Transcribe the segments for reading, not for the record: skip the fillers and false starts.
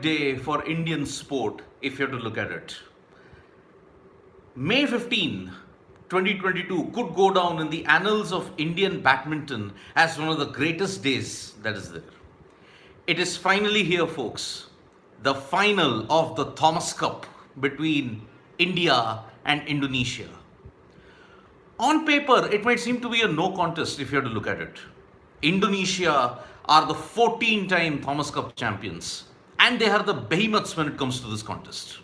Day for Indian sport, if you have to look at it. May 15, 2022 could go down in the annals of Indian badminton as one of the greatest days that is there. It is finally here, folks. The final of the Thomas Cup between India and Indonesia. On paper, it might seem to be a no contest if you have to look at it. Indonesia are the 14-time Thomas Cup champions, and they are the behemoths when it comes to this contest.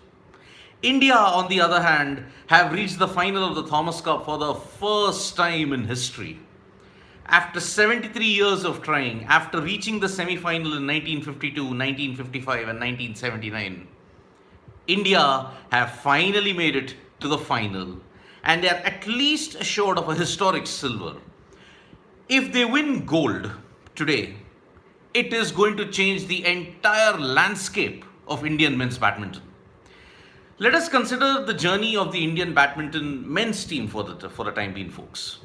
India, on the other hand, have reached the final of the Thomas Cup for the first time in history. After 73 years of trying, after reaching the semi-final in 1952, 1955 and 1979, India have finally made it to the final, and they are at least assured of a historic silver. If they win gold today, it is going to change the entire landscape of Indian men's badminton. Let us consider the journey of the Indian badminton men's team for the time being, folks.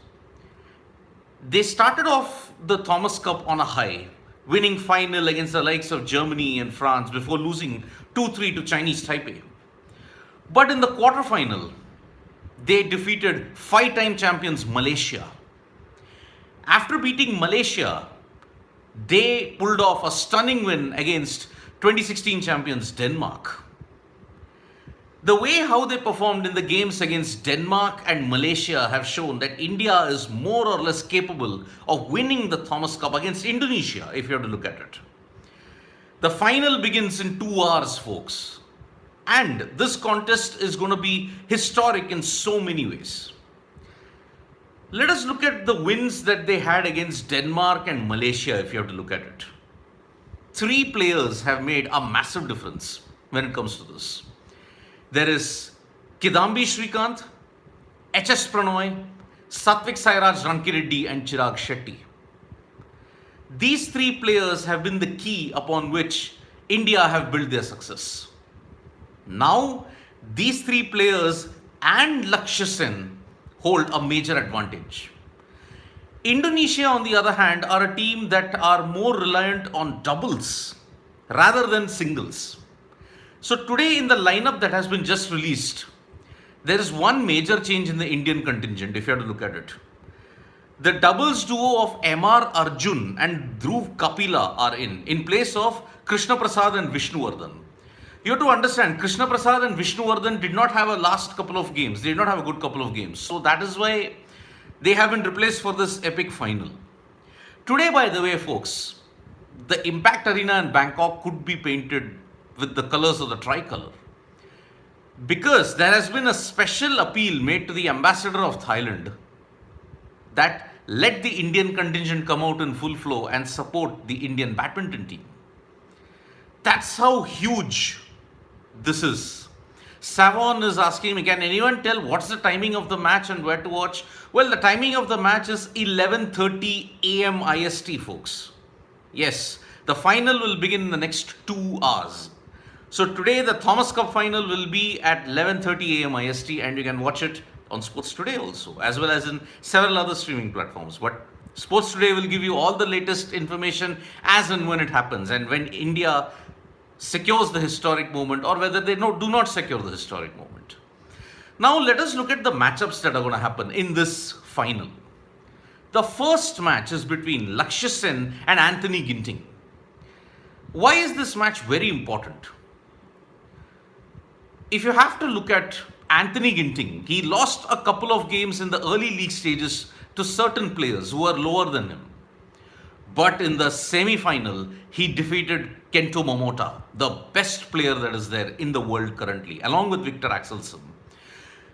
They started off the Thomas Cup on a high, winning final against the likes of Germany and France before losing 2-3 to Chinese Taipei. But in the quarterfinal, they defeated 5-time champions Malaysia. After beating Malaysia, they pulled off a stunning win against 2016 champions Denmark. The way how they performed in the games against Denmark and Malaysia have shown that India is more or less capable of winning the Thomas Cup against Indonesia, if you have to look at it. The final begins in 2 hours, folks. And this contest is going to be historic in so many ways. Let us look at the wins that they had against Denmark and Malaysia, if you have to look at it. 3 players have made a massive difference when it comes to this. There is Kidambi Srikanth, H.S. Pranoy, Satvik Sairaj Rankireddy and Chirag Shetty. These 3 players have been the key upon which India have built their success. Now, these 3 players and Lakshya Sen hold a major advantage. Indonesia, on the other hand, are a team that are more reliant on doubles rather than singles. So today in the lineup that has been just released, there is one major change in the Indian contingent, if you have to look at it. The doubles duo of M.R. Arjun and Dhruv Kapila are in place of Krishna Prasad and Vishnuvardhan. You have to understand, Krishna Prasad and Vishnuvardhan did not have a last couple of games. They did not have a good couple of games. So that is why they have been replaced for this epic final. Today, by the way, folks, the Impact Arena in Bangkok could be painted with the colors of the tricolor, because there has been a special appeal made to the ambassador of Thailand that let the Indian contingent come out in full flow and support the Indian badminton team. That's how huge this is. Savon is asking me, can anyone tell what's the timing of the match and where to watch? Well, the timing of the match is 11:30 a.m. IST, folks. Yes, the final will begin in the next 2 hours. So today the Thomas Cup final will be at 11:30 a.m. IST, and you can watch it on Sports Today also, as well as in several other streaming platforms. But Sports Today will give you all the latest information as and when it happens, and when India secures the historic moment or whether they do not secure the historic moment. Now let us look at the matchups that are going to happen in this final. The first match is between Lakshya Sen and Anthony Ginting. Why is this match very important? If you have to look at Anthony Ginting, he lost a couple of games in the early league stages to certain players who are lower than him. But in the semi-final, he defeated Kento Momota, the best player that is there in the world currently, along with Victor Axelsen.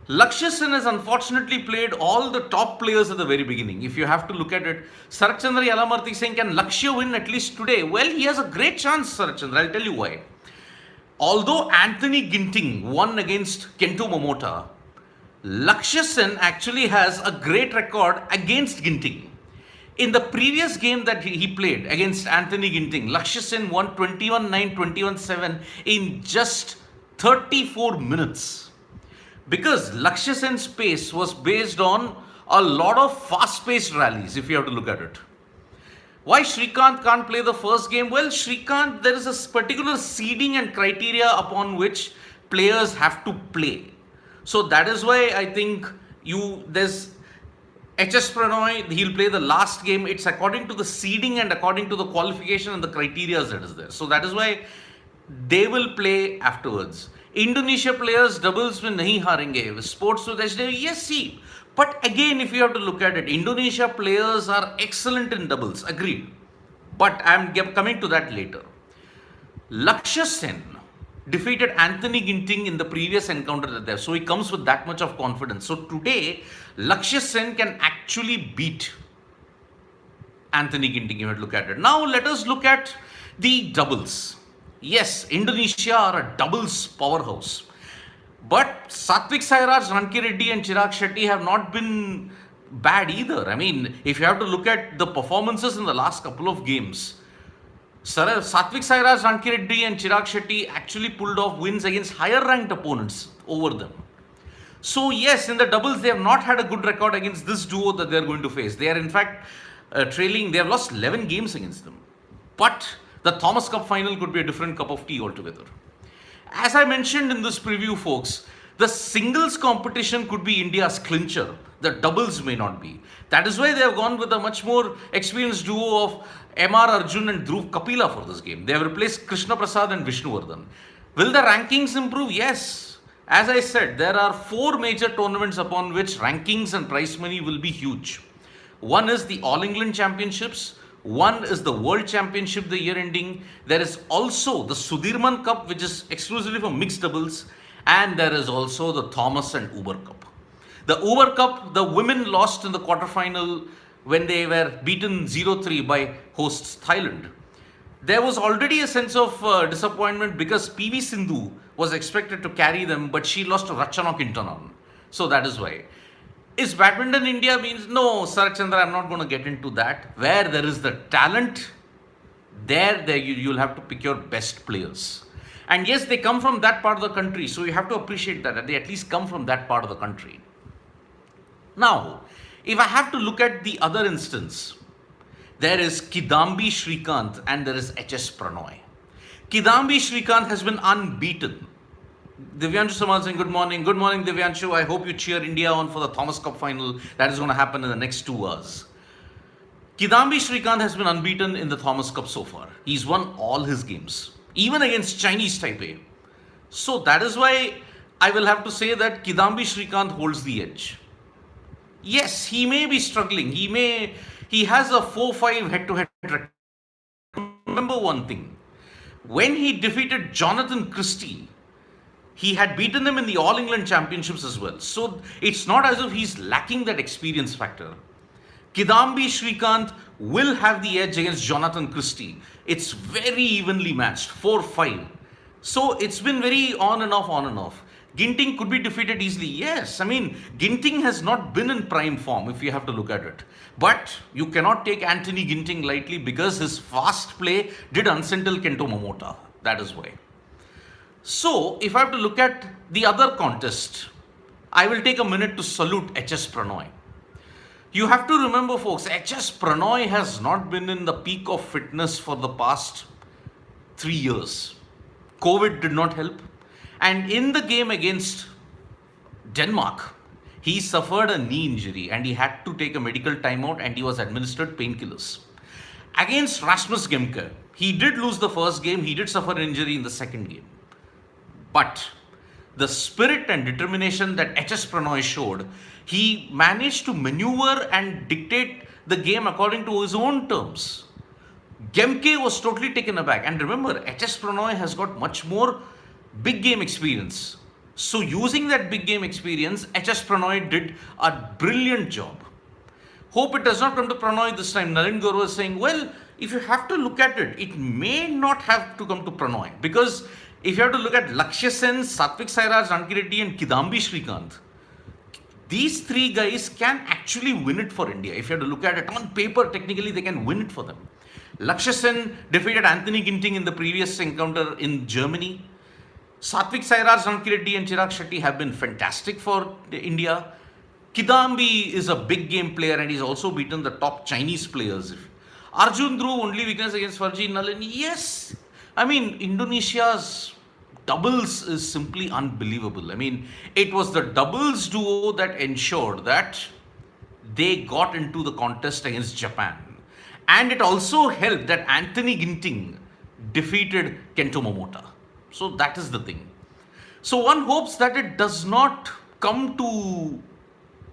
Lakshya Sen has unfortunately played all the top players at the very beginning. If you have to look at it, Sarat Chandra Yalamarthi saying, can Lakshya win at least today? Well, he has a great chance, Sarat Chandra. I'll tell you why. Although Anthony Ginting won against Kento Momota, Lakshya Sen actually has a great record against Ginting. In the previous game that he played against Anthony Ginting, Lakshya Sen won 21-9, 21-7 in just 34 minutes. Because Lakshya Sen's pace was based on a lot of fast-paced rallies, if you have to look at it. Why Srikanth can't play the first game? Well, Srikanth, there is a particular seeding and criteria upon which players have to play. So that is why I think there's HS Pranoy, he'll play the last game. It's according to the seeding and according to the qualification and the criteria that is there. So that is why they will play afterwards. Indonesia players doubles में नहीं हारेंगे. Sports with HD, yes, see. But again, if you have to look at it, Indonesia players are excellent in doubles, agreed. But I'm coming to that later. Lakshya Sen defeated Anthony Ginting in the previous encounter that there. So he comes with that much of confidence. So today, Lakshya Sen can actually beat Anthony Ginting, you have to look at it. Now let us look at the doubles. Yes, Indonesia are a doubles powerhouse. But Satvik Sairaj, Ranki Reddy and Chirag Shetty have not been bad either. I mean, if you have to look at the performances in the last couple of games, Satvik Sairaj, Ranki Reddy and Chirag Shetty actually pulled off wins against higher ranked opponents over them. So yes, in the doubles, they have not had a good record against this duo that they are going to face. They are in fact trailing, they have lost 11 games against them. But the Thomas Cup final could be a different cup of tea altogether. As I mentioned in this preview, folks, the singles competition could be India's clincher. The doubles may not be. That is why they have gone with a much more experienced duo of M.R. Arjun and Dhruv Kapila for this game. They have replaced Krishna Prasad and Vishnuvardhan. Will the rankings improve? Yes. As I said, there are 4 major tournaments upon which rankings and prize money will be huge. One is the All England Championships. One is the World Championship, the year ending. There is also the Sudirman Cup, which is exclusively for mixed doubles. And there is also the Thomas and Uber Cup. The Uber Cup, the women lost in the quarterfinal when they were beaten 0-3 by hosts Thailand. There was already a sense of disappointment because PV Sindhu was expected to carry them, but she lost to Ratchanok Intanon. So that is why. Is badminton India means? No, Sarak Chandra, I'm not going to get into that. Where there is the talent, there you'll have to pick your best players. And yes, they come from that part of the country, so you have to appreciate that they at least come from that part of the country. Now, if I have to look at the other instance, there is Kidambi Srikanth and there is HS Pranoy. Kidambi Srikanth has been unbeaten. Divyanshu Samal saying good morning. Good morning, Divyanshu. I hope you cheer India on for the Thomas Cup final. That is going to happen in the next 2 hours. Kidambi Srikanth has been unbeaten in the Thomas Cup so far. He's won all his games, even against Chinese Taipei. So that is why I will have to say that Kidambi Srikanth holds the edge. Yes, he may be struggling. He has a 4-5 head-to-head record. Remember one thing. When he defeated Jonathan Christie, he had beaten him in the All England Championships as well. So it's not as if he's lacking that experience factor. Kidambi Srikanth will have the edge against Jonathan Christie. It's very evenly matched, 4-5. So it's been very on and off. Ginting could be defeated easily. Yes, I mean, Ginting has not been in prime form if you have to look at it. But you cannot take Anthony Ginting lightly because his fast play did unsettle Kento Momota. That is why. So, if I have to look at the other contest, I will take a minute to salute HS Pranoy. You have to remember, folks, HS Pranoy has not been in the peak of fitness for the past 3 years. COVID did not help. And in the game against Denmark, he suffered a knee injury and he had to take a medical timeout and he was administered painkillers. Against Rasmus Gemke, he did lose the first game, he did suffer an injury in the second game. But the spirit and determination that HS Pranoy showed, he managed to maneuver and dictate the game according to his own terms. Gemke was totally taken aback. And remember, HS Pranoy has got much more big game experience. So using that big game experience, HS Pranoy did a brilliant job. Hope it does not come to Pranoy this time. Nalin Gaur was saying, well, if you have to look at it, it may not have to come to Pranoy. Because if you have to look at Lakshya Sen, Satvik Sairaj, Ranki Reddy and Kidambi Srikanth, these 3 guys can actually win it for India. If you have to look at it on paper, technically they can win it for them. Lakshya Sen defeated Anthony Ginting in the previous encounter in Germany. Satvik Sairaj, Ranki Reddy and Chirag Shetty have been fantastic for India. Kidambi is a big game player and he's also beaten the top Chinese players. Arjun Dhruv only weakness against Farji Nalin. Yes, I mean Indonesia's doubles is simply unbelievable. I mean, it was the doubles duo that ensured that they got into the contest against Japan. And it also helped that Anthony Ginting defeated Kento Momota. So that is the thing. So one hopes that it does not come to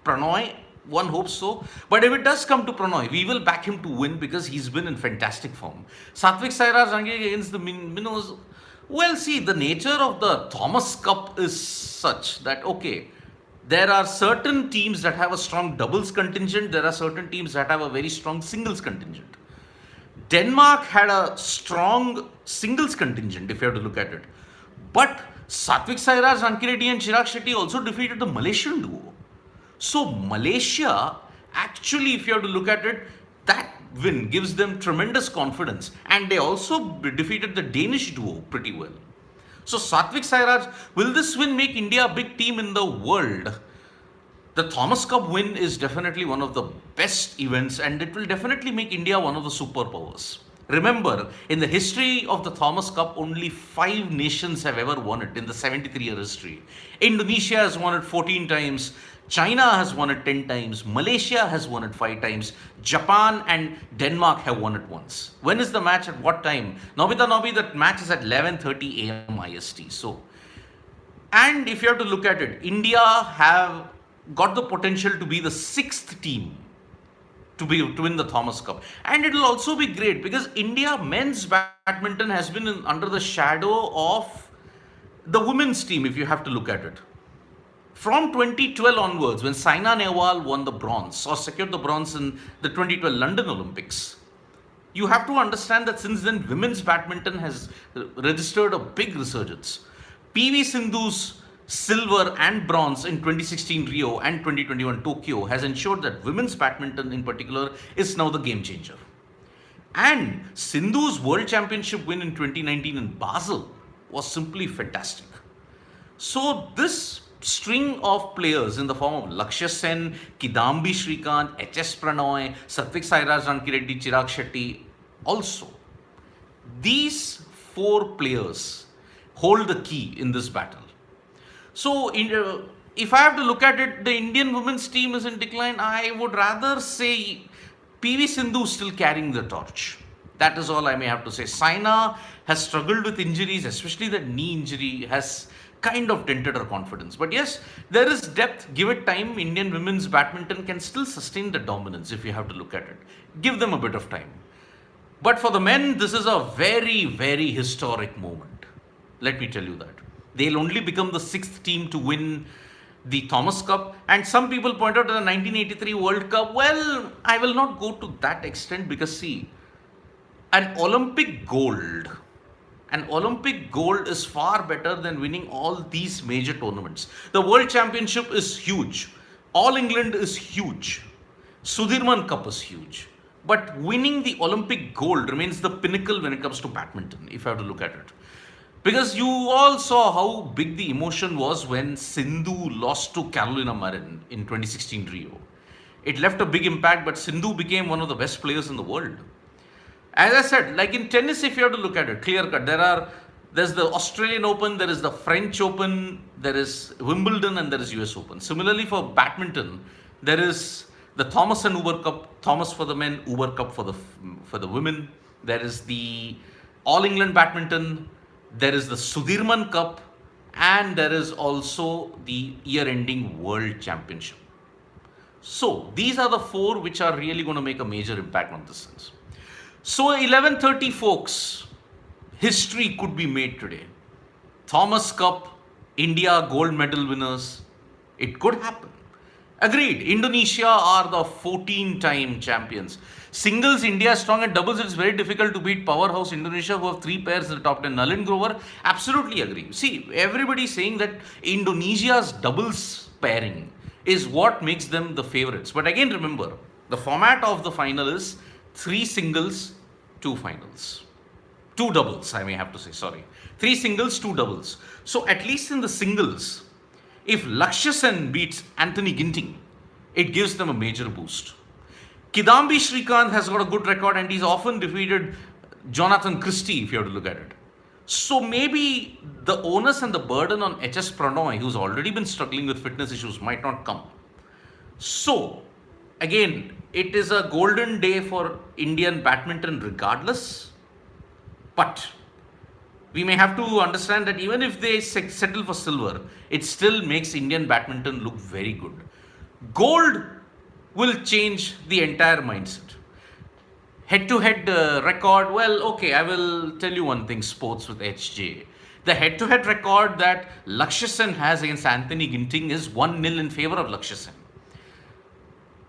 Pranoy. One hopes so. But if it does come to Pranoy, we will back him to win because he's been in fantastic form. Satvik Sairaj Rangi against the Minnows. Well, see, the nature of the Thomas Cup is such that, okay, there are certain teams that have a strong doubles contingent, there are certain teams that have a very strong singles contingent. Denmark had a strong singles contingent, if you have to look at it. But Satvik Sairaj, Rankireddy and Chirag Shetty also defeated the Malaysian duo. So Malaysia, actually, if you have to look at it, that win gives them tremendous confidence. And they also defeated the Danish duo pretty well. So Satvik Sairaj, will this win make India a big team in the world? The Thomas Cup win is definitely one of the best events and it will definitely make India one of the superpowers. Remember, in the history of the Thomas Cup, only 5 nations have ever won it in the 73-year history. Indonesia has won it 14 times, China has won it 10 times, Malaysia has won it 5 times, Japan and Denmark have won it once. When is the match, at what time? Nobita Nobi, that match is at 11:30 a.m. IST. So, and if you have to look at it, India have got the potential to be the 6th team to win the Thomas Cup. And it will also be great because India men's badminton has been under the shadow of the women's team, if you have to look at it. From 2012 onwards, when Saina Nehwal won the bronze or secured the bronze in the 2012 London Olympics, you have to understand that since then women's badminton has registered a big resurgence. PV Sindhu's silver and bronze in 2016 Rio and 2021 Tokyo has ensured that women's badminton in particular is now the game changer. And Sindhu's world championship win in 2019 in Basel was simply fantastic. So this string of players in the form of Lakshya Sen, Kidambi Shrikant, HS Pranoy, Satvik Sairaj Rankireddy, Chirag Shetty, also, these 4 players hold the key in this battle. So, if I have to look at it, the Indian women's team is in decline. I would rather say PV Sindhu is still carrying the torch. That is all I may have to say. Saina has struggled with injuries, especially the knee injury has kind of dented her confidence. But yes, there is depth. Give it time. Indian women's badminton can still sustain the dominance if you have to look at it. Give them a bit of time. But for the men, this is a very, very historic moment. Let me tell you that. They'll only become the 6th team to win the Thomas Cup. And some people point out to the 1983 World Cup. Well, I will not go to that extent because see, an Olympic gold is far better than winning all these major tournaments. The World Championship is huge. All England is huge. Sudhirman Cup is huge. But winning the Olympic gold remains the pinnacle when it comes to badminton, if I have to look at it. Because you all saw how big the emotion was when Sindhu lost to Carolina Marin in 2016 Rio. It left a big impact, but Sindhu became one of the best players in the world. As I said, like in tennis, if you have to look at it, clear cut, there's the Australian Open, there is the French Open, there is Wimbledon, and there is US Open. Similarly, for badminton, there is the Thomas and Uber Cup, Thomas for the men, Uber Cup for the women. There is the All England Badminton, there is the Sudhirman Cup, and there is also the year-ending World Championship. So these are the 4 which are really going to make a major impact on this things. So 11:30 folks, history could be made today. Thomas Cup, India gold medal winners. It could happen. Agreed, Indonesia are the 14-time champions. Singles, India is strong, at doubles it's very difficult to beat powerhouse Indonesia who have 3 pairs in the top 10. Nalin Grover, absolutely agree. See, everybody is saying that Indonesia's doubles pairing is what makes them the favorites. But again, remember, the format of the final is 3 singles, 2 finals. 2 doubles, I may have to say, sorry. 3 singles, 2 doubles. So at least in the singles, if Lakshya Sen beats Anthony Ginting, it gives them a major boost. Kidambi Srikanth has got a good record and he's often defeated Jonathan Christie, if you have to look at it. So maybe the onus and the burden on HS Pranoy, who's already been struggling with fitness issues, might not come. So, again, it is a golden day for Indian badminton regardless. But we may have to understand that even if they settle for silver, it still makes Indian badminton look very good. Gold will change the entire mindset. Head-to-head record, well, okay, I will tell you one thing, sports with HJ. The head-to-head record that Lakshya Sen has against Anthony Ginting is 1-0 in favor of Lakshya Sen.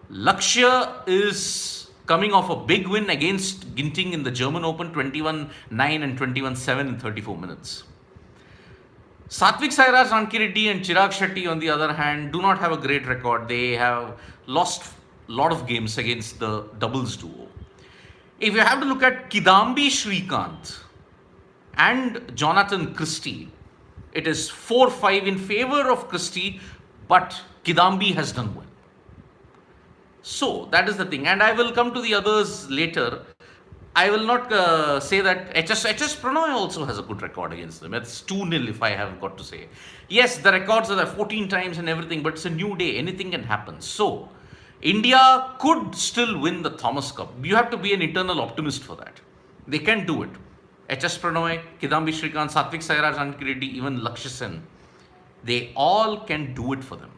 Lakshya is coming off a big win against Ginting in the German Open, 21-9 and 21-7 in 34 minutes. Satvik Sairaj Rankireddy and Chirag Shetty, on the other hand, do not have a great record. They have lost a lot of games against the doubles duo. If you have to look at Kidambi Srikanth and Jonathan Christie, it is 4-5 in favor of Christie, but Kidambi has done well. So that is the thing, and I will come to the others later. I will not say that HS Pranoy also has a good record against them. It's 2-0 if I have got to say. Yes, the records are there 14 times and everything, but it's a new day. Anything can happen. So India could still win the Thomas Cup. You have to be an eternal optimist for that. They can do it. HS Pranoy, Kidambi Srikanth, Satvik Sairaj Rankireddy, even Lakshya Sen. They all can do it for them.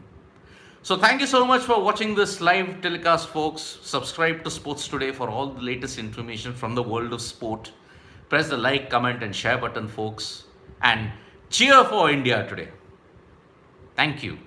So thank you so much for watching this live telecast, folks. Subscribe to Sports Today for all the latest information from the world of sport. Press the like, comment and share button, folks. And cheer for India today. Thank you.